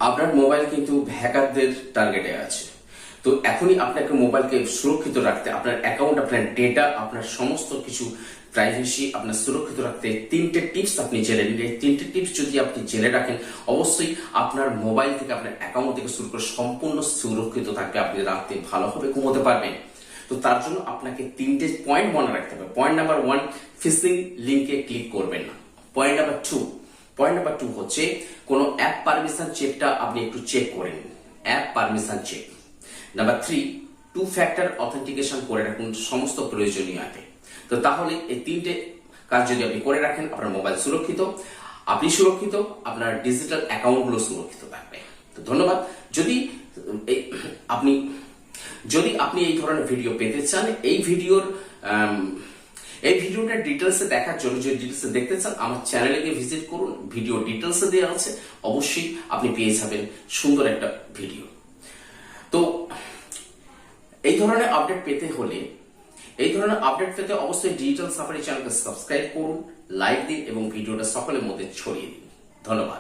আপনার মোবাইল কিন্তু হ্যাকারদের টার্গেটে আছে। তো এখনই আপনাকে মোবাইলকে সুরক্ষিত রাখতে, আপনার অ্যাকাউন্ট, আপনার ডেটা, আপনার সমস্ত কিছু প্রাইভেসি আপনার সুরক্ষিত রাখতে তিনটে টিপস আপনি জেনে নিন। এই তিনটে টিপস যদি আপনি জেনে রাখেন, অবশ্যই আপনার মোবাইল থেকে, আপনার অ্যাকাউন্ট থেকে শুরু করে সম্পূর্ণ সুরক্ষিত থাকবে। আপনি রাতে ভালোভাবে ঘুমোতে পারবেন। তো তার জন্য আপনাকে তিনটে পয়েন্ট মনে রাখতে হবে। পয়েন্ট নাম্বার 1, ফিশিং লিঙ্কে ক্লিক করবেন না। পয়েন্ট নাম্বার 2 হচ্ছে কোন অ্যাপ পারমিশন চেকটা আপনি একটু চেক করে নিন, app permission check. Number 3, 2 factor authentication করে রাখুন সমস্ত প্রয়োজনীয় অ্যাপে। তো তাহলে এই তিনটে কাজ যদি আপনি করে রাখেন, আপনার মোবাইল সুরক্ষিত, আপনি সুরক্ষিত, আপনার ডিজিটাল অ্যাকাউন্ট গুলো সুরক্ষিত থাকবে। তো ধন্যবাদ। যদি আপনি এই ধরনের ভিডিও পেতে চান, এই ভিডিওটা ডিটেলসে দেখার জন্য, যদি ডিটেলসে দেখতে চান, আমার চ্যানেলে গিয়ে ভিজিট করুন। ভিডিও ডিটেলসে দেওয়া আছে, অবশ্যই আপনি পেয়ে যাবেন সুন্দর একটা ভিডিও। তো এই ধরনের আপডেট পেতে অবশ্যই ডিজিটাল সাফারি চ্যানেলকে সাবস্ক্রাইব করুন, লাইক দিন এবং ভিডিওটা সকলের মধ্যে ছড়িয়ে দিন। ধন্যবাদ।